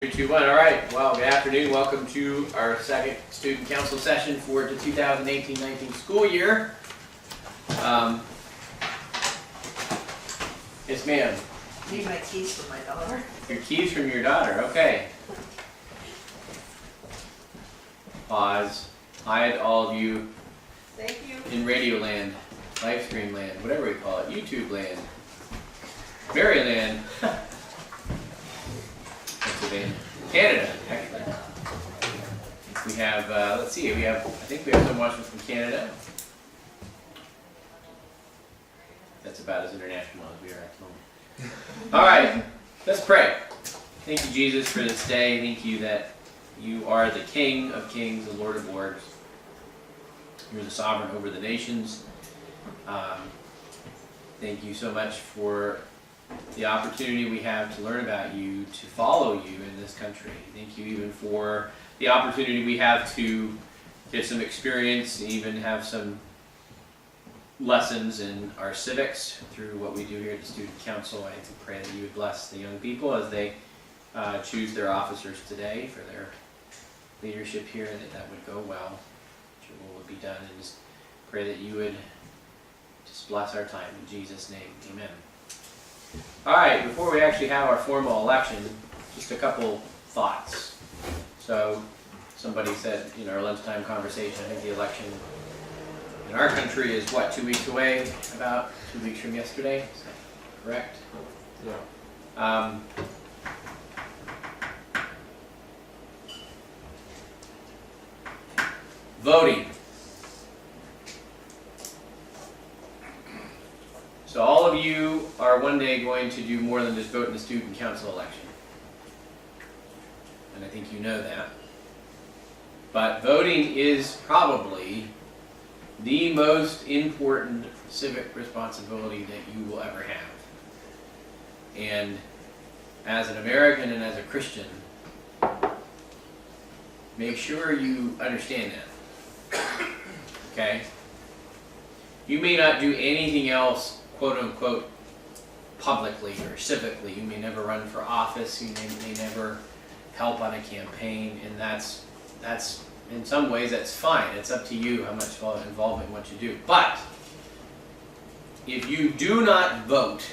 3, 2, 1. All right. Well, good afternoon. Welcome to our second student council session for the 2018-19 school year. Yes, ma'am. Need my keys from my daughter. Your keys from your daughter. Okay. Pause. Hi to all of you Thank you. in Radio Land, live stream land, whatever we call it, YouTube land, Maryland. Pennsylvania, Canada, actually. We have, let's see, I think we have some watching from Canada. That's about as international as we are at the moment. All right, let's pray. Thank you, Jesus, for this day. Thank you that you are the King of Kings, the Lord of Lords. You're the sovereign over the nations. Thank you so much for the opportunity we have to learn about you, to follow you in this country. Thank you even for the opportunity we have to get some experience and even have some lessons in our civics through what we do here at the Student Council. I pray that you would bless the young people as they choose their officers today for their leadership here, and that would go well, that your will would be done, and just pray that you would just bless our time. In Jesus' name, amen. All right, before we actually have our formal election, just a couple thoughts. So, somebody said in our lunchtime conversation, I think the election in our country is what, 2 weeks away? About 2 weeks from yesterday? Is that correct? Yeah. Voting. So all of you are one day going to do more than just vote in the student council election. And I think you know that. But voting is probably the most important civic responsibility that you will ever have. And as an American and as a Christian, make sure you understand that. Okay? You may not do anything else, quote unquote, publicly or civically. You may never run for office, you may never help on a campaign, and that's in some ways that's fine. It's up to you how much involvement what you do. But if you do not vote,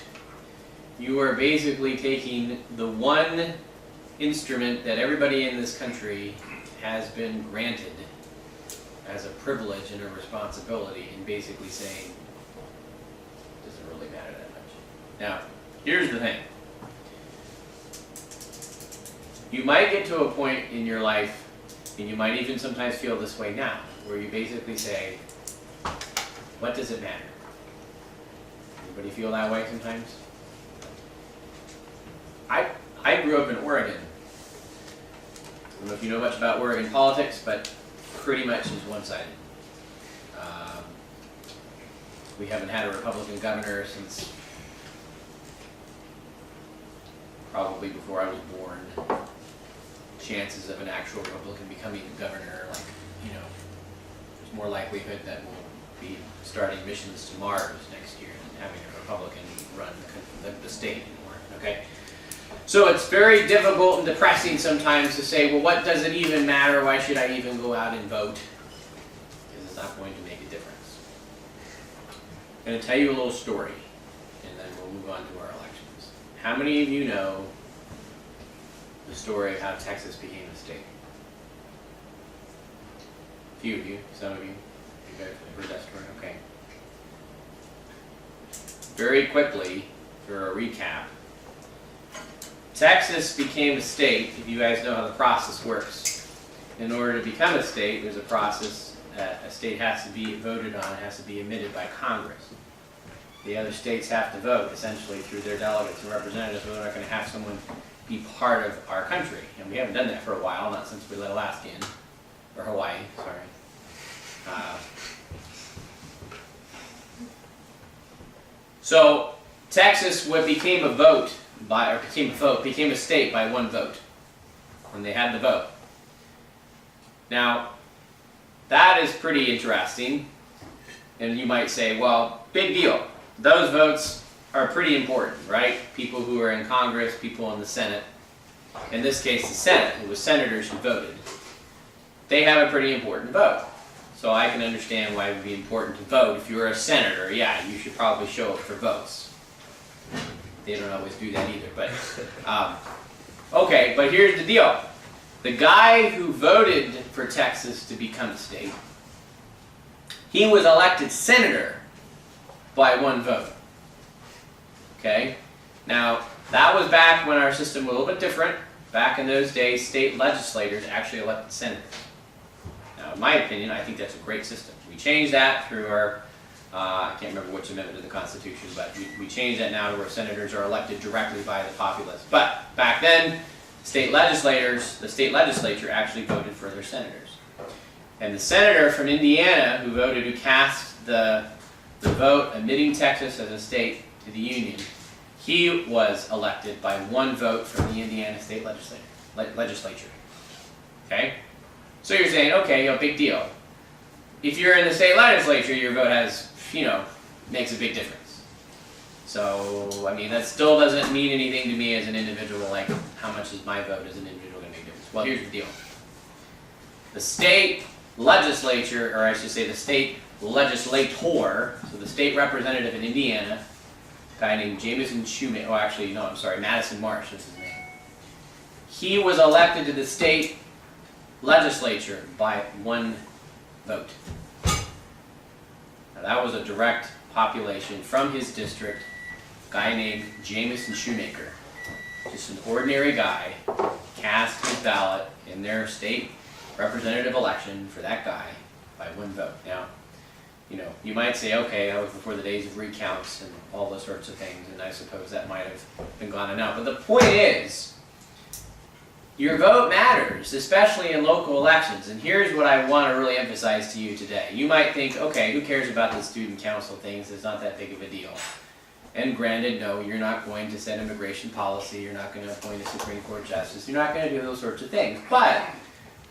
you are basically taking the one instrument that everybody in this country has been granted as a privilege and a responsibility, and basically saying, doesn't really matter that much. Now, here's the thing. You might get to a point in your life, and you might even sometimes feel this way now, where you basically say, what does it matter? Anybody feel that way sometimes? I grew up in Oregon. I don't know if you know much about Oregon politics, but pretty much is one-sided. We haven't had a Republican governor since probably before I was born. Chances of an actual Republican becoming governor, there's more likelihood that we'll be starting missions to Mars next year than having a Republican run the state anymore. Okay? So it's very difficult and depressing sometimes to say, well, what does it even matter? Why should I even go out and vote? Because it's not going to make a difference. I'm going to tell you a little story, and then we'll move on to our elections. How many of you know the story of how Texas became a state? A few of you, some of you. You guys have heard that story? Okay. Very quickly, for a recap, Texas became a state. If you guys know how the process works, in order to become a state, there's a process that a state has to be voted on, it has to be admitted by Congress. The other states have to vote, essentially, through their delegates and representatives, whether they're not going to have someone be part of our country. And we haven't done that for a while, not since we let Alaska in, or Hawaii, sorry. So Texas became a state by one vote, when they had the vote. Now, that is pretty interesting, and you might say, well, big deal. Those votes are pretty important, right? People who are in Congress, people in the Senate. in this case the Senate, it was senators who voted, they have a pretty important vote. So I can understand why it would be important to vote. If you're a senator, yeah, you should probably show up for votes. They don't always do that either, but okay, but here's the deal. The guy who voted for Texas to become a state, he was elected senator by one vote. Okay? Now, that was back when our system was a little bit different. Back in those days, state legislators actually elected senators. Now, in my opinion, I think that's a great system. We changed that through our, I can't remember which amendment of the Constitution, but we changed that now to where senators are elected directly by the populace. But back then, the state legislature actually voted for their senators. And the senator from Indiana who cast the vote admitting Texas as a state to the Union, he was elected by one vote from the Indiana state legislature. Okay? So you're saying, okay, big deal. If you're in the state legislature, your vote has, makes a big difference. So, I mean, that still doesn't mean anything to me as an individual, like how much is my vote as an individual going to make a difference? Well, here's the deal. The state legislature, or I should say the state legislator, so the state representative in Indiana, a guy named Madison Marsh is his name. He was elected to the state legislature by one vote. Now that was a direct population from his district, a guy named Jamison Shoemaker. Just an ordinary guy, cast his ballot in their state representative election for that guy by one vote. Now, you might say, okay, that was before the days of recounts and all those sorts of things, and I suppose that might have been gone and out. But the point is, your vote matters, especially in local elections. And here's what I want to really emphasize to you today. You might think, okay, who cares about the student council things? It's not that big of a deal. And granted, no, you're not going to set immigration policy. You're not going to appoint a Supreme Court justice. You're not going to do those sorts of things. But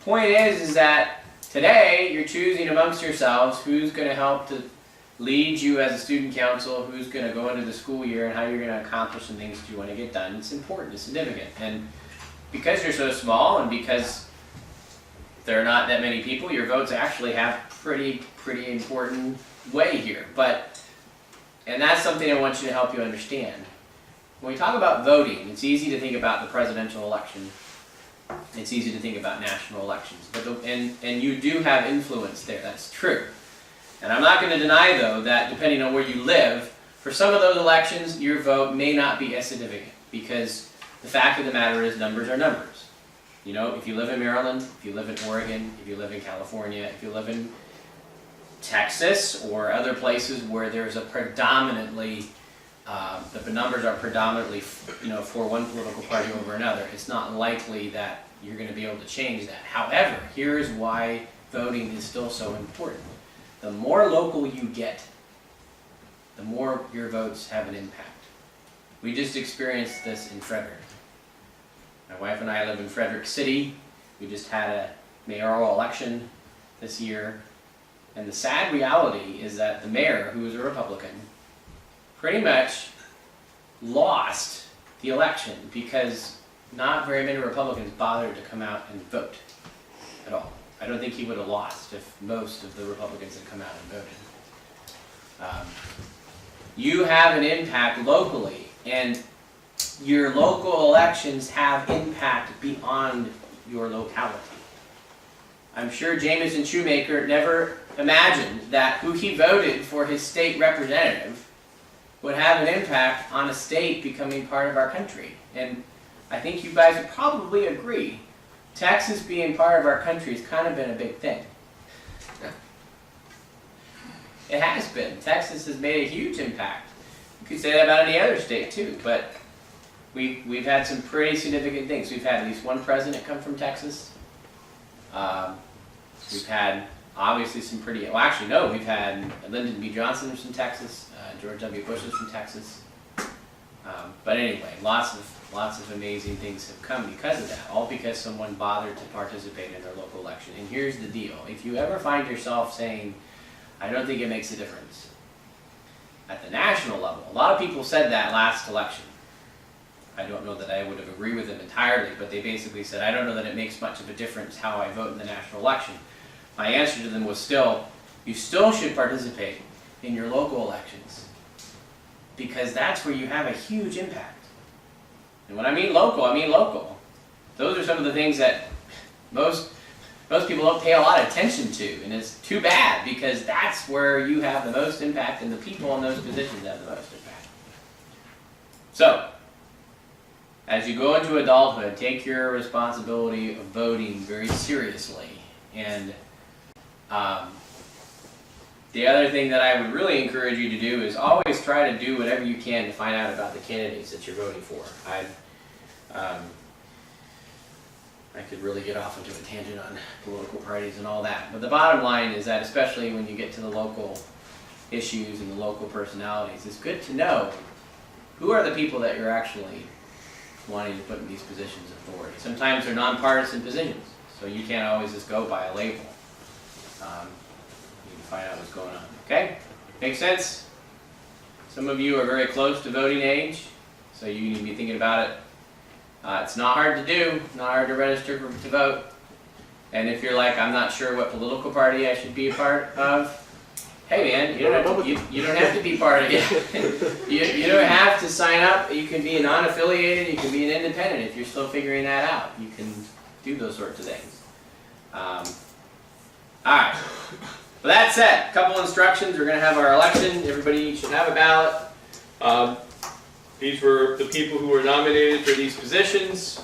point is that today you're choosing amongst yourselves who's going to help to lead you as a student council, who's going to go into the school year, and how you're going to accomplish some things that you want to get done. It's important. It's significant. And because you're so small and because there are not that many people, your votes actually have pretty important weight here. And that's something I want you to help you understand. When we talk about voting, it's easy to think about the presidential election. It's easy to think about national elections. And you do have influence there, that's true. And I'm not going to deny, though, that depending on where you live, for some of those elections, your vote may not be as significant, because the fact of the matter is numbers are numbers. If you live in Maryland, if you live in Oregon, if you live in California, if you live in Texas or other places where there's a predominantly, the numbers are predominantly, for one political party over another, it's not likely that you're going to be able to change that. However, here's why voting is still so important. The more local you get, the more your votes have an impact. We just experienced this in Frederick. My wife and I live in Frederick City. We just had a mayoral election this year. And the sad reality is that the mayor, who is a Republican, pretty much lost the election because not very many Republicans bothered to come out and vote at all. I don't think he would have lost if most of the Republicans had come out and voted. You have an impact locally, and your local elections have impact beyond your locality. I'm sure Jamison Shoemaker never imagined that who he voted for his state representative would have an impact on a state becoming part of our country. And I think you guys would probably agree, Texas being part of our country has kind of been a big thing. It has been. Texas has made a huge impact. You could say that about any other state too, but we've had some pretty significant things. We've had at least one president come from Texas. We've had obviously some pretty, we've had Lyndon B. Johnson from Texas, George W. Bush is from Texas. But anyway, lots of amazing things have come because of that, all because someone bothered to participate in their local election. And here's the deal. If you ever find yourself saying, I don't think it makes a difference, at the national level, a lot of people said that last election. I don't know that I would have agreed with them entirely, but they basically said, I don't know that it makes much of a difference how I vote in the national election. My answer to them was still, you still should participate in your local elections, because that's where you have a huge impact. And when I mean local. Those are some of the things that most people don't pay a lot of attention to, and it's too bad, because that's where you have the most impact, and the people in those positions have the most impact. So, as you go into adulthood, take your responsibility of voting very seriously. And the other thing that I would really encourage you to do is always try to do whatever you can to find out about the candidates that you're voting for. I could really get off into a tangent on political parties and all that. But the bottom line is that, especially when you get to the local issues and the local personalities, it's good to know who are the people that you're actually wanting to put in these positions of authority. Sometimes they're nonpartisan positions, so you can't always just go by a label. You can find out what's going on. Okay? Make sense? Some of you are very close to voting age, so you need to be thinking about it. It's not hard to do, not hard to register to vote. And if you're like, I'm not sure what political party I should be a part of, hey man, you don't have to be part of it. you don't have to sign up. You can be non-affiliated, you can be an independent if you're still figuring that out. You can do those sorts of things. Alright, with that said, a couple instructions. We're going to have our election. Everybody should have a ballot. These were the people who were nominated for these positions.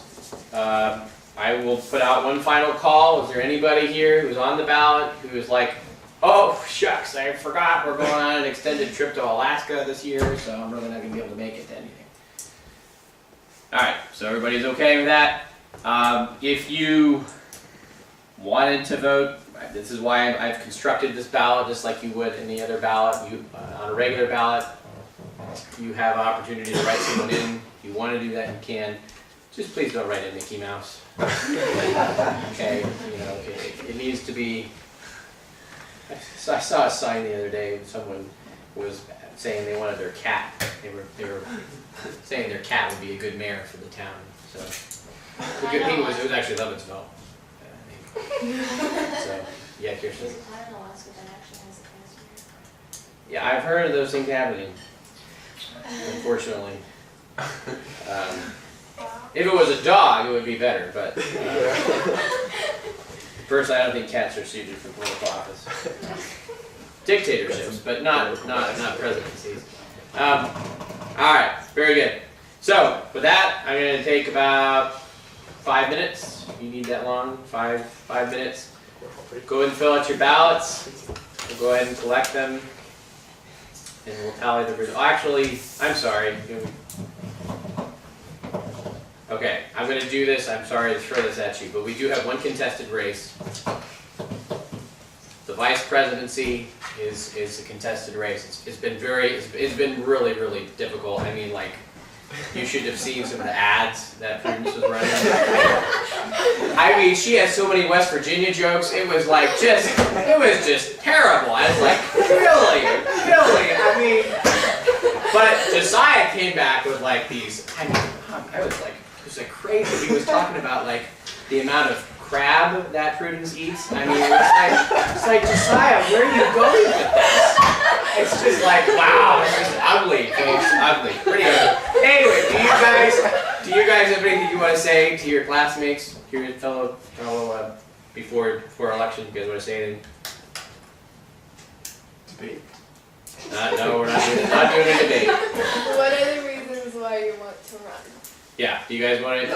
I will put out one final call. Is there anybody here who's on the ballot who is like, oh shucks, I forgot we're going on an extended trip to Alaska this year, so I'm really not going to be able to make it to anything. Alright, so everybody's okay with that. If you wanted to vote, this is why I've constructed this ballot just like you would any other ballot. On a regular ballot, you have an opportunity to write someone in. If you want to do that, you can. Just please don't write in Mickey Mouse. Okay, it needs to be. I saw a sign the other day when someone was saying they wanted their cat. They were saying their cat would be a good mayor for the town. So the good thing was it was actually Levintsville. So yeah, Kirsten. There's a town in Alaska that actually has a cancer. Yeah, I've heard of those things happening. Unfortunately. If it was a dog, it would be better, but personally, I don't think cats are suited for political office. Dictatorships, but not presidencies. All right, very good. So with that, I'm going to take about 5 minutes. If you need that long, five minutes. Go ahead and fill out your ballots. We'll go ahead and collect them. And we'll tally the results. Actually, I'm sorry. Okay, I'm going to do this. I'm sorry to throw this at you, but we do have one contested race. The vice presidency is a contested race. It's been really, really difficult. I mean, like, you should have seen some of the ads that Prudence was running. I mean, she has so many West Virginia jokes. It was just terrible. I was like, really? I mean, but Josiah came back with like these. I mean, I was like, it was like crazy. He was talking about like the amount of crab that Prudence eats. I mean, it's like Josiah, where are you going with this? It's just like, wow, it's just ugly, folks, ugly, pretty ugly. Anyway, do you guys have anything you want to say to your classmates, to your fellow before election? You guys want to say anything? Debate. No, we're not doing a debate. What are the reasons why you want to run? Yeah, do you guys want to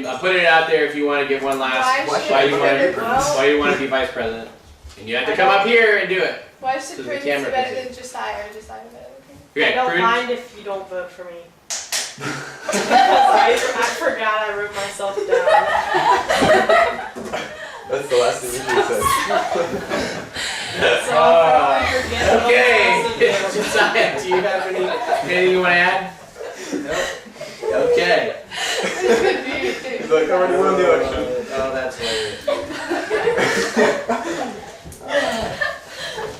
I'll put it out there if you want to give one last why you want to be vice president, and you have to come up here and do it. Why should So the Prudence camera be better can than Josiah or Josiah better than Okay, I don't Prudence? mind if you don't vote for me. I forgot I wrote myself down. That's the last thing you said. So I'll probably forget what Okay, I was Josiah, do you have anything you want to add? Nope. Okay. He's like, I already won the election. Oh, that's hilarious.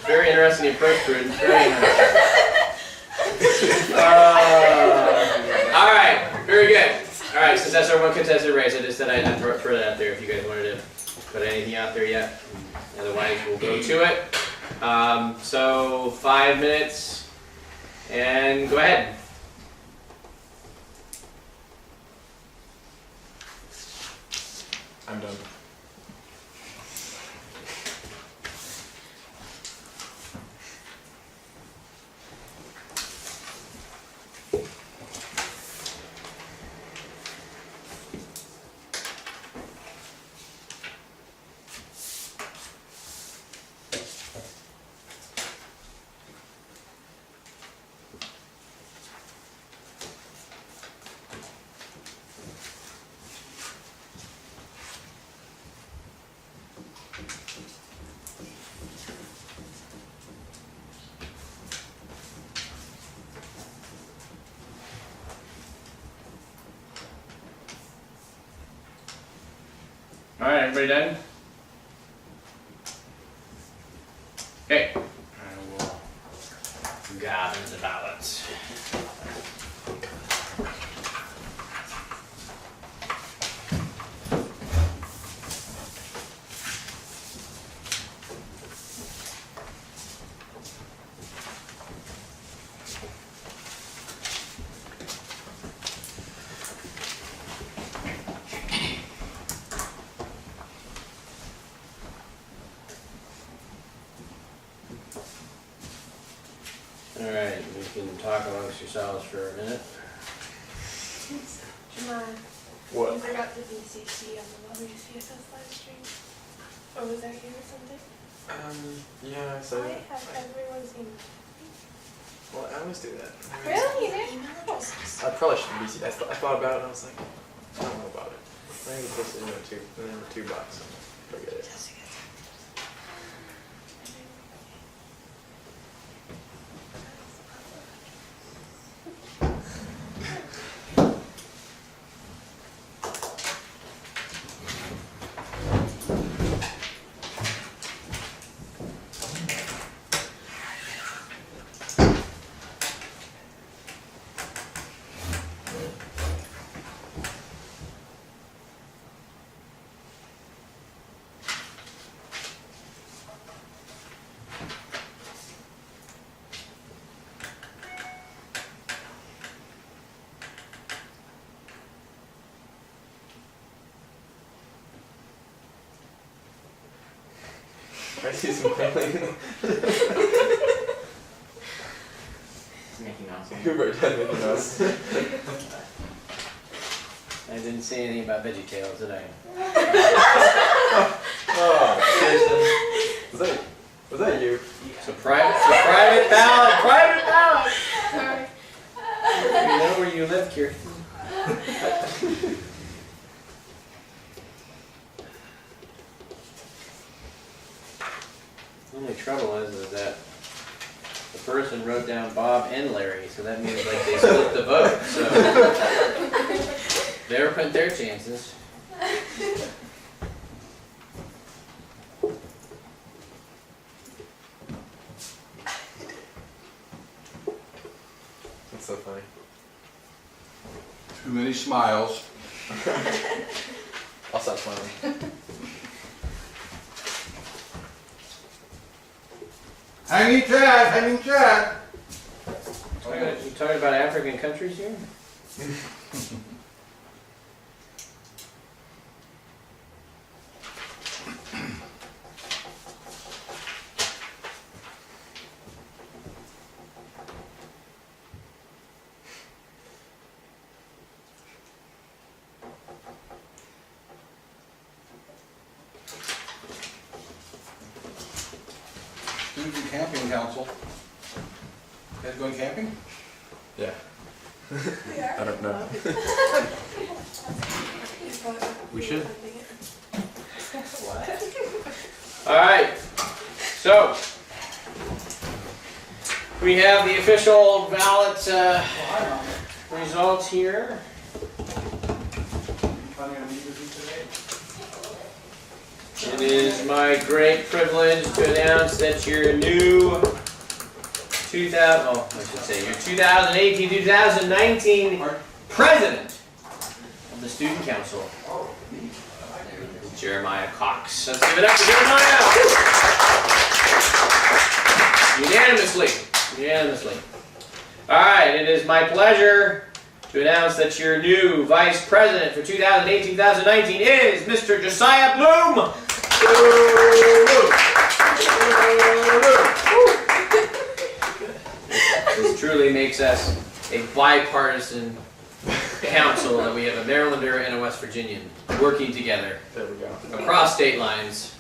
Very interesting approach, Prudence. Very interesting. All right. good. All right, since that's our one contested race, I just said I'd throw that out there if you guys wanted to put anything out there yet. Otherwise, we'll go to it. So 5 minutes, and go ahead. I'm done. All right, everybody done? Okay. I will gather the ballots. Alright, we can talk amongst yourselves for a minute. Jamal, What? you forgot the BCC on the WCFS live stream. Or was that you or something? Yeah, Why so. have everyone seen Well, I always do that. Really? You did? I probably shouldn't be. I thought about it and I was like, I don't know about it. I think it's supposed to be in a two box. Forget it. I see some smiling. Making awesome. Hubert had Mickey Mouse. I didn't say anything about VeggieTales, did I? Oh, was that you? So private ballot, private ballot! Sorry. You know where you live, Kirsten. The only trouble is that the person wrote down Bob and Larry, so that means like they split the vote, so they were putting their chances. That's so funny. Too many smiles. I'll stop smiling. Hanging Chad, hanging Chad. You talking about African countries here? Student Camping Council. You guys going camping? Yeah. I don't know. We should. Alright, so we have the official ballot results here. It is my great privilege to announce that your new 2018-2019 president the student council, Jeremiah Cox. Let's give it up for Jeremiah. Unanimously. All right, it is my pleasure to announce that your new vice president for 2018-2019 is Mr. Josiah Bloom. This truly makes us a bipartisan council, that we have a Marylander and a West Virginian working together There we go. across state lines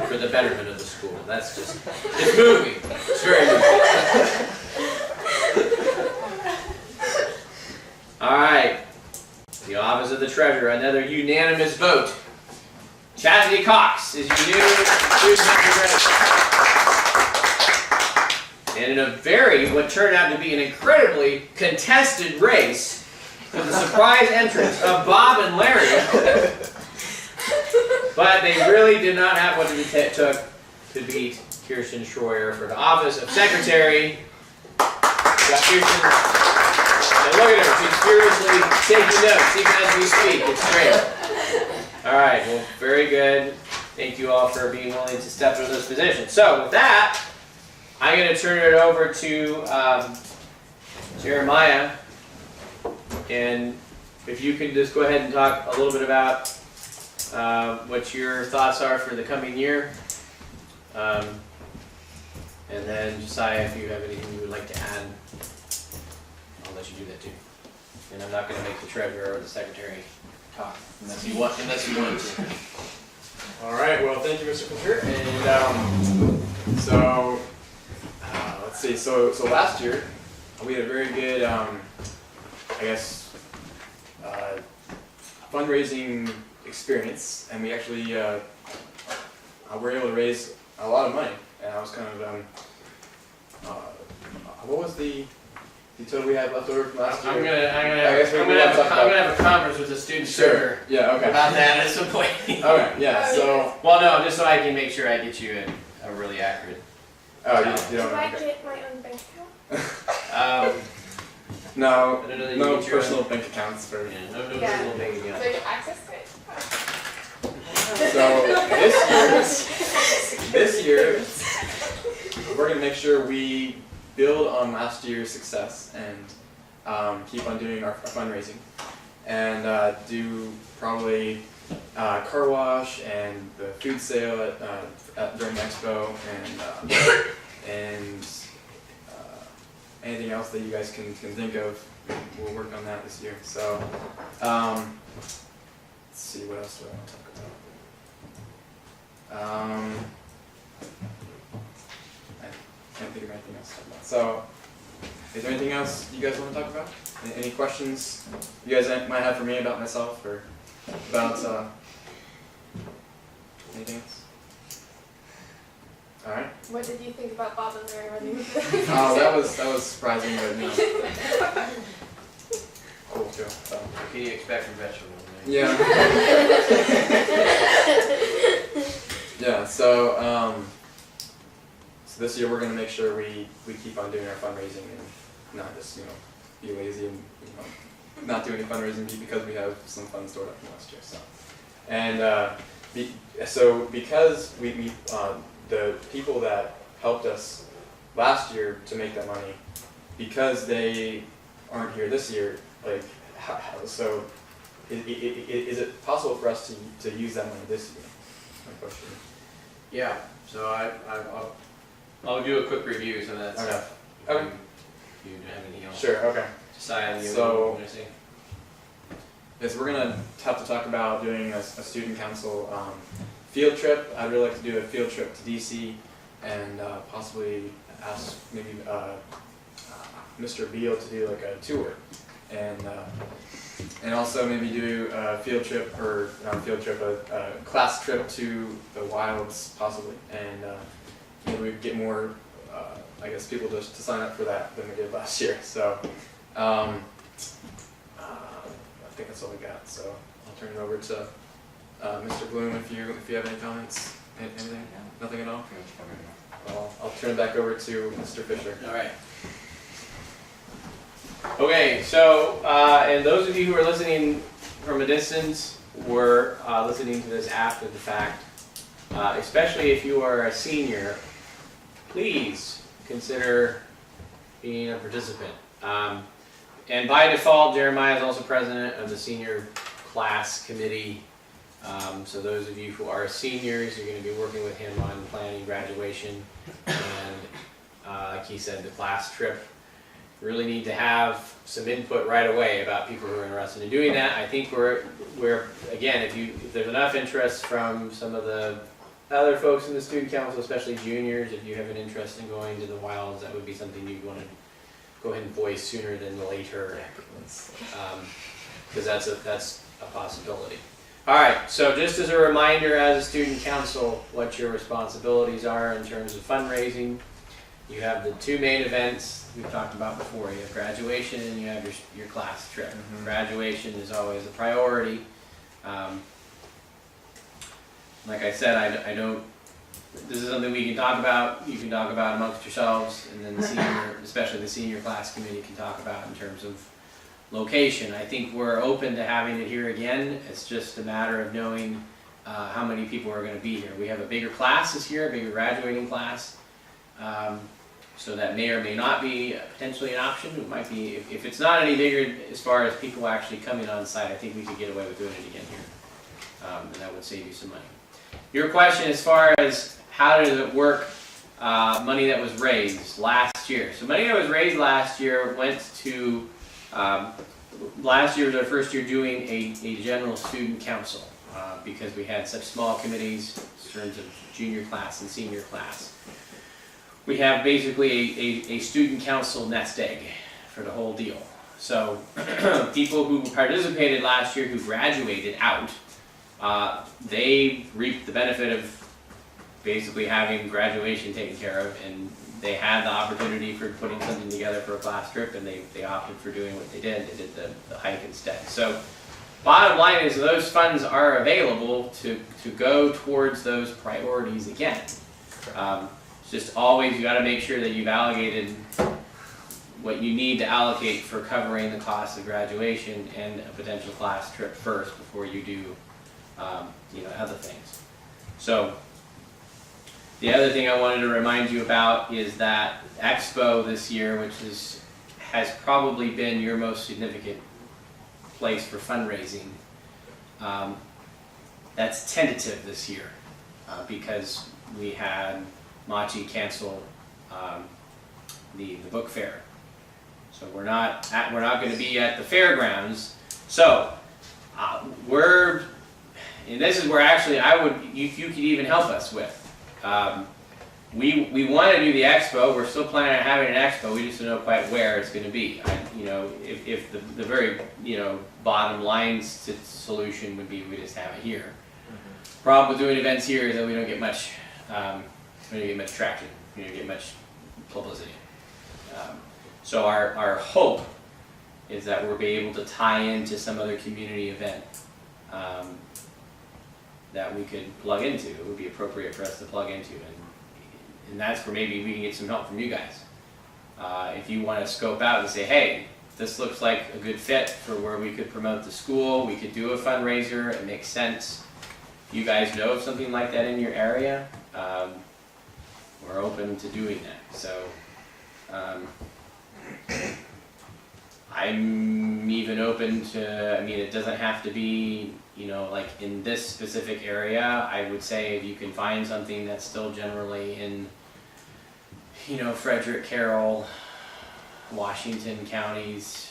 for the betterment of the school. That's just, it's moving. It's very moving. All right. The office of the treasurer, another unanimous vote. Chastity Cox is your new student representative. And in what turned out to be an incredibly contested race, with the surprise entrance of Bob and Larry, but they really did not have what it took to beat Kirsten Schroyer for the office of secretary. Got Kirsten, and look at her, she's furiously taking notes even as we speak. It's great. All right, well, very good. Thank you all for being willing to step into those positions. So with that, I'm going to turn it over to Jeremiah, and if you can just go ahead and talk a little bit about what your thoughts are for the coming year, and then Josiah, if you have anything you would like to add, I'll let you do that too. And I'm not going to make the treasurer or the secretary talk unless you want to. All right. Well, thank you, Mr. Fischer. And so let's see. So last year we had a very good, fundraising experience, and we actually were able to raise a lot of money. And I was kind of what was the total we had left over from last year? I'm gonna have a conference with the student treasurer Yeah. Okay. about that at some point. Okay. Yeah. So. Well, no, just so I can make sure I get you a really accurate. Oh, you Do don't. I Okay. get my own bank account? No. I don't know that you No get your personal own- bank accounts for. Yeah, no Yeah. personal bank So account. I get access to it? So this year, we're gonna make sure we build on last year's success and keep on doing our fundraising, and do probably car wash and the food sale during Expo, and anything else that you guys can think of. We'll work on that this year. So let's see, what else do I want to talk about? I can't think of anything else to talk about. So, is there anything else you guys want to talk about? Any questions you guys might have for me about myself, or about anything else? All right. What did you think about Bob and Larry running? Oh, that was surprising, but no. Cool too. So. What can you expect from vegetables? Yeah. Yeah. So this year we're gonna make sure we keep on doing our fundraising and not just be lazy and not do any fundraising because we have some funds stored up from last year. So and because we the people that helped us last year to make that money, because they aren't here this year, so is it possible for us to use that money this year? My question. Yeah. So I'll do a quick review of some of that Okay. stuff. Okay. If you have anything else. Sure. Okay. Josiah, you So- want to say? Yes, we're gonna have to talk about doing a student council field trip. I'd really like to do a field trip to DC and possibly ask maybe Mr. Beal to do like a tour, and also maybe do a field trip or not a field trip, a class trip to the wilds possibly, and maybe we get more people to sign up for that than we did last year. So. I think that's all we got. So I'll turn it over to Mr. Bloom if you have any comments. Anything? Nothing at all? Well, I'll turn it back over to Mr. Fischer. All right. Okay, so and those of you who are listening from a distance or listening to this after the fact, especially if you are a senior, please consider being a participant. And by default, Jeremiah is also president of the senior class committee. So those of you who are seniors, you're going to be working with him on planning graduation. And like he said, the class trip. Really need to have some input right away about people who are interested in doing that. I think we're again, if there's enough interest from some of the other folks in the student council, especially juniors, if you have an interest in going to the wilds, that would be something you'd want to go ahead and voice sooner than later, because that's a possibility. All right, so just as a reminder, as a student council, what your responsibilities are in terms of fundraising. You have the two main events we've talked about before. You have graduation and you have your class trip. Graduation is always a priority. Like I said, I don't. This is something we can talk about. You can talk about amongst yourselves, and then the senior, especially the senior class committee, can talk about in terms of location. I think we're open to having it here again. It's just a matter of knowing how many people are going to be here. We have a bigger class this year, a bigger graduating class. So that may or may not be potentially an option. It might be, if it's not any bigger as far as people actually coming on site, I think we could get away with doing it again here. And that would save you some money. Your question as far as how does it work, money that was raised last year. So money that was raised last year went to, last year was our first year doing a general student council because we had such small committees in terms of junior class and senior class. We have basically a student council nest egg for the whole deal. So people who participated last year who graduated out, they reaped the benefit of basically having graduation taken care of, and they had the opportunity for putting something together for a class trip, and they opted for doing what they did. They did the hike instead. So bottom line is those funds are available to go towards those priorities again. Just always, you got to make sure that you've allocated what you need to allocate for covering the cost of graduation and a potential class trip first before you do, other things. So the other thing I wanted to remind you about is that Expo this year, which has probably been your most significant place for fundraising. That's tentative this year because we had Machi cancel the book fair, so we're not going to be at the fairgrounds. So and this is where actually you could even help us with. We want to do the expo. We're still planning on having an expo. We just don't know quite where it's going to be. If the very bottom line solution would be we just have it here. Problem with doing events here is that we don't get much. We don't get much traction. We don't get much publicity. So our hope is that we'll be able to tie into some other community event that we could plug into. It would be appropriate for us to plug into, and that's where maybe we can get some help from you guys. If you want to scope out and say, hey, this looks like a good fit for where we could promote the school, we could do a fundraiser, it makes sense. If you guys know of something like that in your area, we're open to doing that. So I'm even open to, it doesn't have to be, like in this specific area. I would say if you can find something that's still generally in, Frederick, Carroll, Washington counties,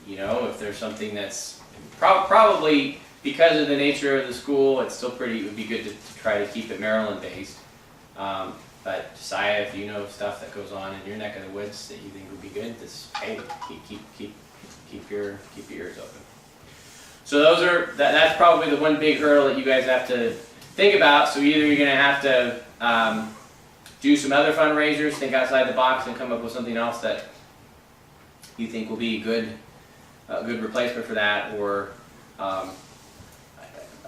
if there's something that's probably because of the nature of the school, it would be good to try to keep it Maryland based. But Josiah, if you know stuff that goes on in your neck of the woods that you think would be good, just keep your ears open. So that's probably the one big hurdle that you guys have to think about. So either you're going to have to do some other fundraisers, think outside the box, and come up with something else that you think will be a good replacement for that, or I'm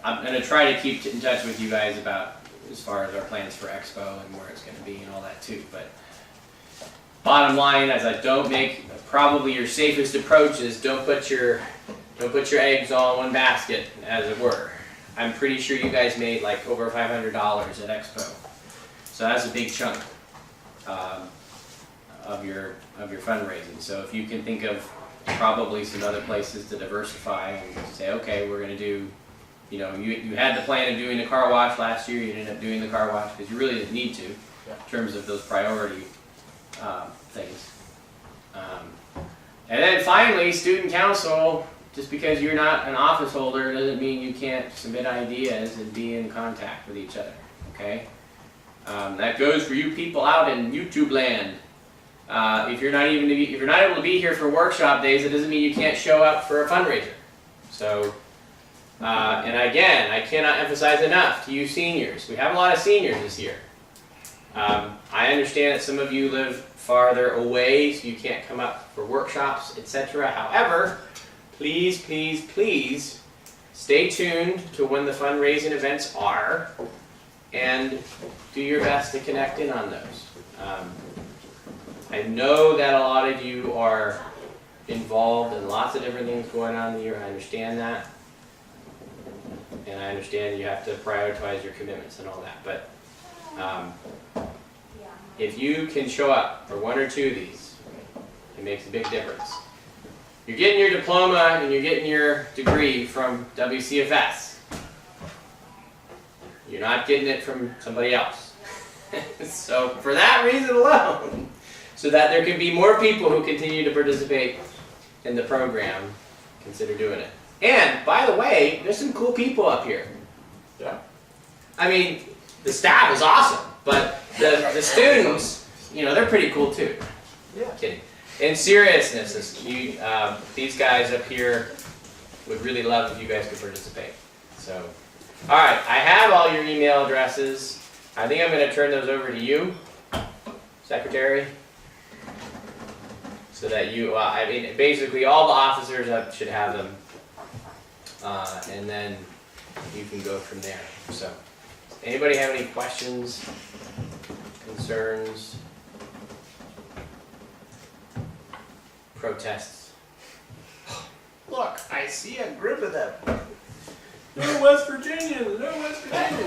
going to try to keep in touch with you guys about as far as our plans for Expo and where it's going to be and all that too. But bottom line, probably your safest approach is don't put your don't put your eggs all in one basket, as it were. I'm pretty sure you guys made like over $500 at Expo, so that's a big chunk of your fundraising. So if you can think of probably some other places to diversify and say, okay, we're going to do, you know, you had the plan of doing the car wash last year, you ended up doing the car wash because you really didn't need to, in terms of those priority things. And then finally, student council, just because you're not an office holder doesn't mean you can't submit ideas and be in contact with each other, okay? That goes for you people out in YouTube land. If you're not able to be here for workshop days, it doesn't mean you can't show up for a fundraiser. So, and again, I cannot emphasize enough to you seniors. We have a lot of seniors this year. I understand that some of you live farther away, so you can't come up for workshops, etc. However, please, please, please stay tuned to when the fundraising events are and do your best to connect in on those. I know that a lot of you are involved in lots of different things going on in the year. I understand that. And I understand you have to prioritize your commitments and all that. But if you can show up for one or two of these, it makes a big difference. You're getting your diploma and you're getting your degree from WCFS. You're not getting it from somebody else. So for that reason alone, so that there can be more people who continue to participate in the program, consider doing it. And by the way, there's some cool people up here. Yeah. I mean, the staff is awesome, but the students, you know, they're pretty cool too. Yeah. Kidding. In seriousness, these guys up here would really love if you guys could participate. So, all right, I have all your email addresses. I think I'm going to turn those over to you, Secretary, so that you, I mean, basically all the officers should have them, and then you can go from there. So, anybody have any questions, concerns, protests? Look, I see a group of them. No West Virginia, no West Virginia.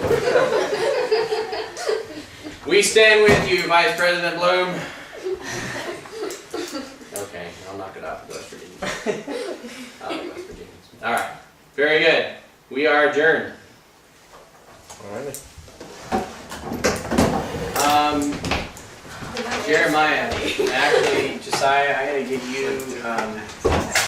We stand with you, Vice President Bloom. Okay, I'll knock it off with West Virginia. West Virginia. All right, very good. We are adjourned. All right. Jeremiah, actually, Josiah, I gotta give you